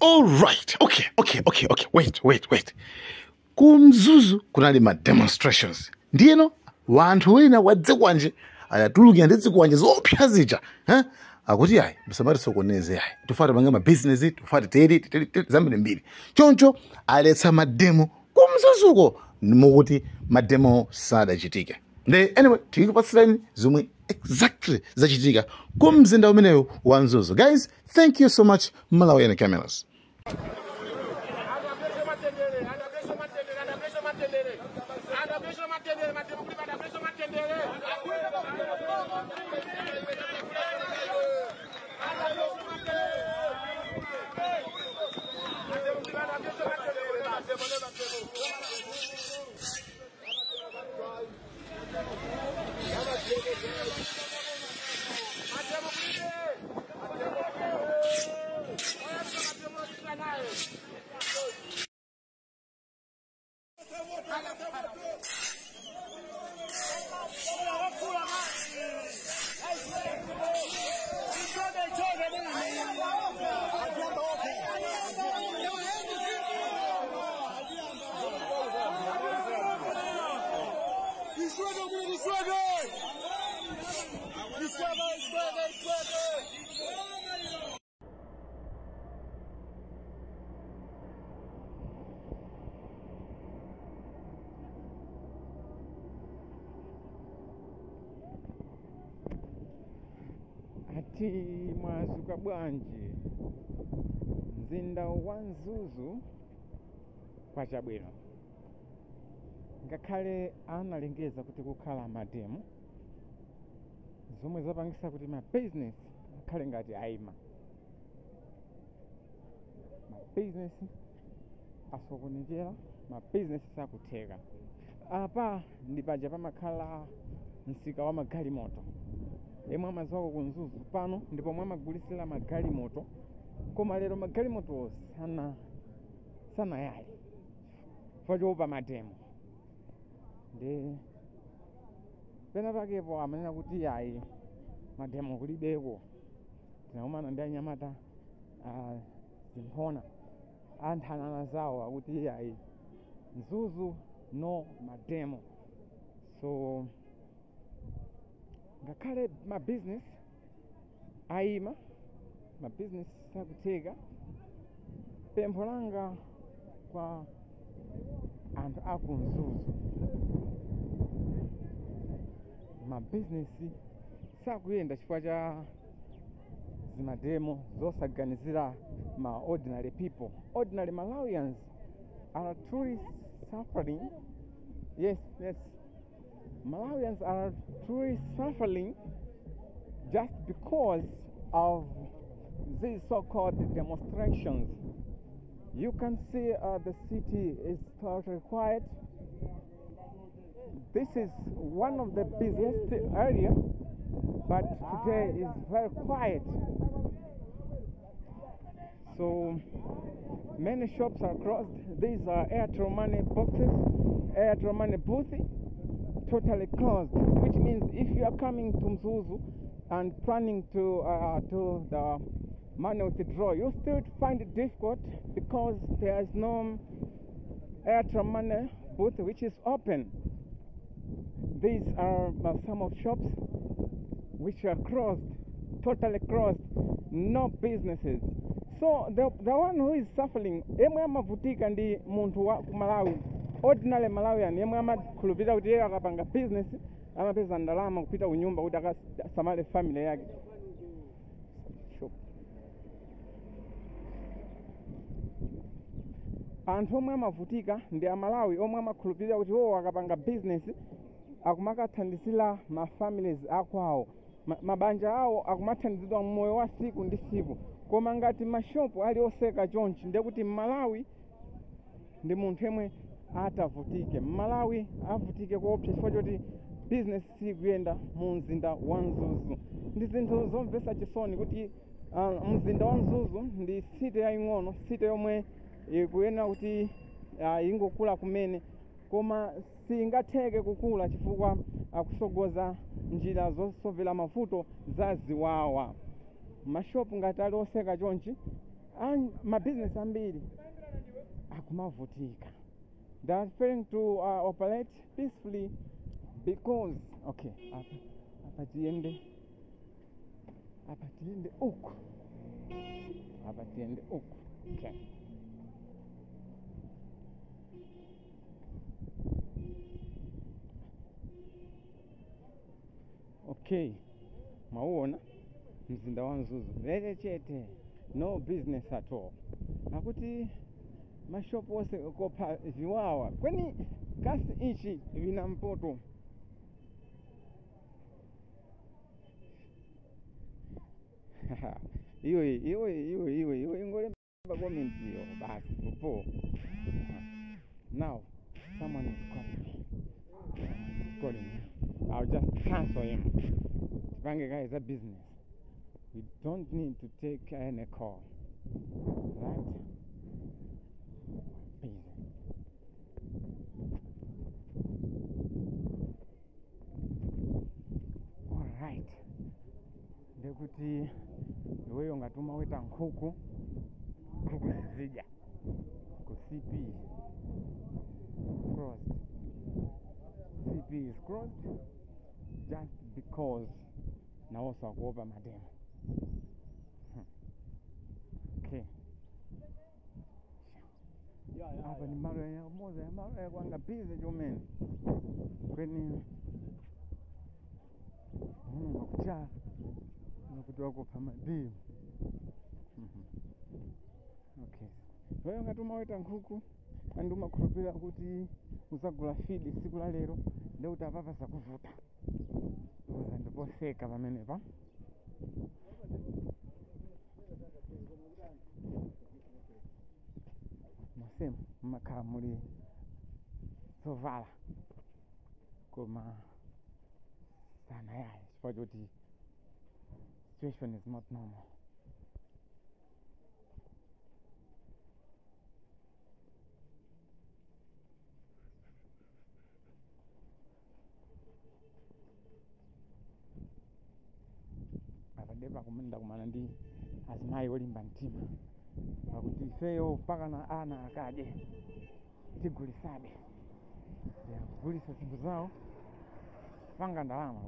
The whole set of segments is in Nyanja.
All right. Okay. Wait. Kumzuzu kunali ma demonstrations. Ndiyeno wanthu wina wadzikwanje ayatuluka ndidzikwanje zopya zija. Akuti yayi msamari sokoneze yayi. Tufate manga ma business, tufate teri zambiri mbiri. Choncho aletsa mademo kumzuzuko mukuti mademo sadachitike. Anyway, tikupatsilani zomwe exactly zachitika kumzinda umenewu wa Mzuzu. Guys, thank you so much Malawian Cameras. Ati mwazuka bwanji mzinda wa Mzuzu kwachabwino ngakhale analengeza kuti kukhala mademo zomwe zapangisa kuti ma business akhale ngati aima, ma business asokonekera, ma business sakutheka. Apa ndi paja pamakhala msika wa magalimoto yemwe amaziwako ku Mzuzu pano ndipo mwe amagulisira magalimoto, koma lero magalimoto sana yali fachopa mademo. Ndi pena pakepo amanena kuti yayi mademo kulibeko. Tinaumana ndi anyamata Zimphona anthanana zawo akuti yayi Mzuzu no mademo. So ngakhale ma business aima, ma business sakutheka, pempho langa kwa anthu aku Mzuzu, ma business sakuyenda chifukwa cha zimademo zosaganizira ma ordinary people. Ordinary Malawians are truly suffering. Yes, Malawians are truly suffering just because of these so-called demonstrations. You can see the city is totally quiet. This is one of the busiest areas, but today is very quiet. So many shops are closed. These are Airtel Money boxes, Airtel Money booths, totally closed, which means if you are coming to Mzuzu and planning to the money withdrawal, you still find it difficult because there is no Airtel Money booth which is open. These are some of shops which are closed, totally closed, no businesses. So the one who is suffering, yemwe amavutika ndi munthu wa Malawi, ordinary Malawian, yemwe amakhulupirira kuti yeye akapanga business amapeza ndalama kupita kunyumba kuti akasamale family yake. Anthu omwe amavutika ndi Amalawi omwe amakhulupirira kuti iwo akapanga business akumakathandizira ma families akwawo, mabanja awo akumathandizidwa mmoyo wa siku ndi siku. Koma ngati mashopu ali oseka chonchi ndiye kuti Malawi ndi munthu yemwe atavutike. Malawi avutike koopsa chifukwa choti business sikuyenda mu mzinda wa Mzuzu. Ndi zinthu zomvetsa chisoni kuti mzinda wa Mzuzu ndi city yaying'ono, city yomwe ikuyenera kuti ingokula kumene, koma singatheke kukula chifukwa akusogoza njira zosovera mavuto za ziwawa. Mashopu ngati ali oseka chonchi mabusiness ambiri akumavutika. They are failing to operate peacefully because okay, hapa tiende huku, okay. Okay, mauona mzinda wa Mzuzu lele chete, no business at all. Nakuti mashopu wose kopa viwawa, kwani kasi ichi vina mpoto. Iwe ngole comment yo basi popo. Now someone is calling me. I'll just cancel him. Bangega is a business. We don't need to take any call. Right? Busy. Alright. Ndekuti iweyo ngatuma weta nkhuku zija ku CP crossed. CP is crossed just because nawosa kuopa mademo. Okay. Hapa ni mara ya moja, mara ya kwanga busy jomeni. Kweni kucha nakutoa kuopa mademo. Okay. Wewe ngatuma weta nkhuku anduma kuropera kuti usagula feed siku la lero ndio utapapa sakuvuta. Ndiposeka pamene pa. Mosema makhala muli sovala koma sana yaye chifukwa choti situation is not normal. Deba kumenda kumana ndi azimayi olimba mtima pakuti ifeyo mpaka na ana akaje tigulisabe kugulisa zinthu zawo panga ndalama.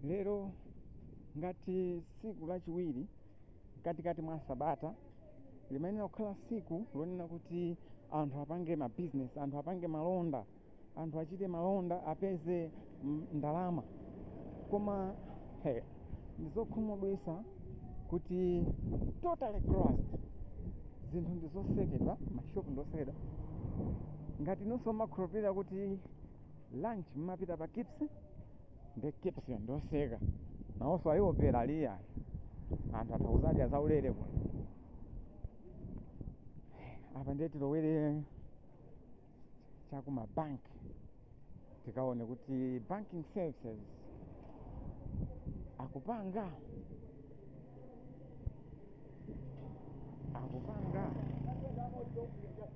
Lero ngati siku lachiwiri katikati mwa sabata limayenera kukhala siku lonena kuti anthu apange ma business, anthu apange malonda, anthu achite malonda apeze ndalama. Koma ndizokhumudwitsa kuti totally closed, zinthu ndizosekedwa, mashopu ndosekedwa. Ngati nonso makhulupirira kuti lunch mmapita pa Kips, ndi Kips ndoseka nawonso ayiopera aliya anthu athauzadya zaulere kuno. Apa ndiye tilowere chakuma bank tikaone kuti banking services akupanga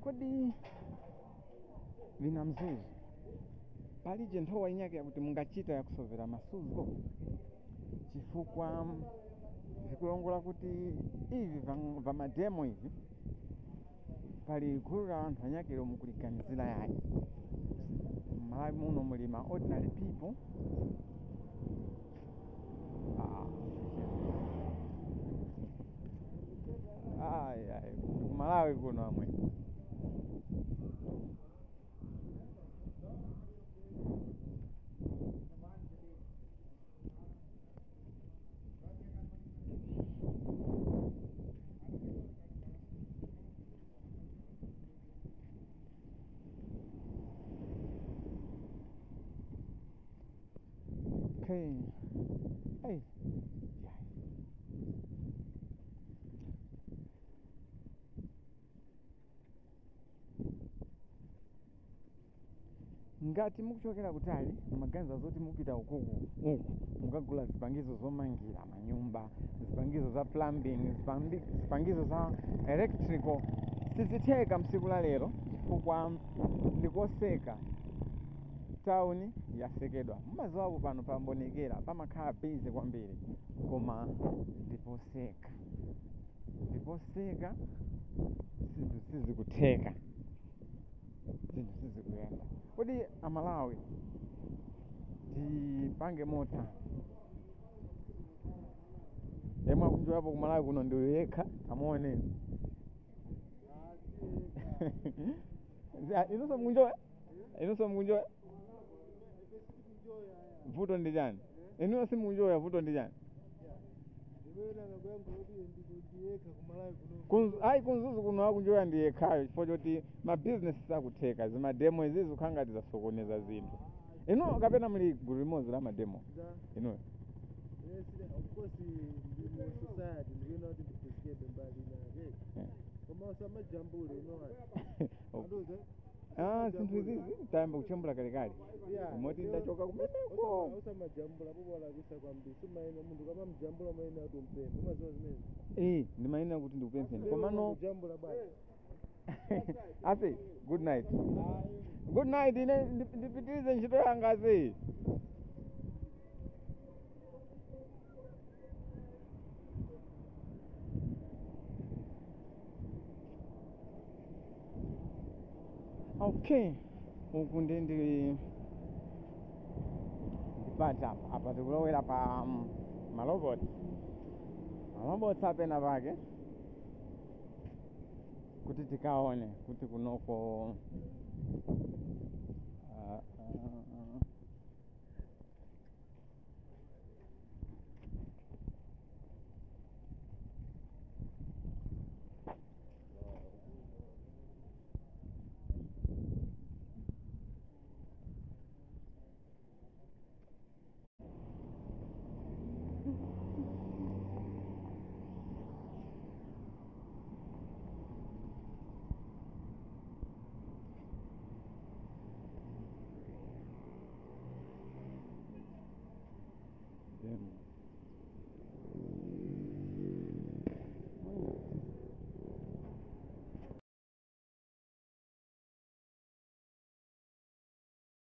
kodi vina Mzuzu palije nthawi inyake yakuti mungachita yakusovera masuzo chifukwa zikulongola kuti ivi vamademo ivi pali gulu la anthu anyakiro mukuliganizira yayi. Malawi muno muli ma ordinary people Malawi kuno amwe okay. Hey. Ngati mukuchokera kutali maganiza zoti mupita uku mukagula zipangizo zomangira manyumba, zipangizo za plumbing, zipangizo za electrical sizitheka msiku la lero chifukwa ndikoseka tauni yasekedwa mumaziwapo pano pambonekera pamakhala busy kwambiri koma ndiposeka zinthu sizikutheka zinthu sizikuyenda kodi amalawi tipange mota yemwe akunjoyapo kumalawi kuno ndiyo yekha amuoneni inunso mukunjoya vuto ndi chani inuyo simukunjoya vuto ndi chani ayi kunzuzu kuno akunjoya ndi yekhayo chifukwa choti mabizinesi sakutheka zimademo izi zikukhala ngati zasokoneza zinthu inu kapena muli gulu limodzi la mademo inuyo zinthu izizi tayamba kuchambula kalekale moti ndachoka kumeneko ndimayina kuti ndikupempheni komano ase good night ine ndipitirize ntchito yanga ase okay uku ndipata apa tikulowera pa malobot apena pake kuti tikaone kuti kunoko Damn.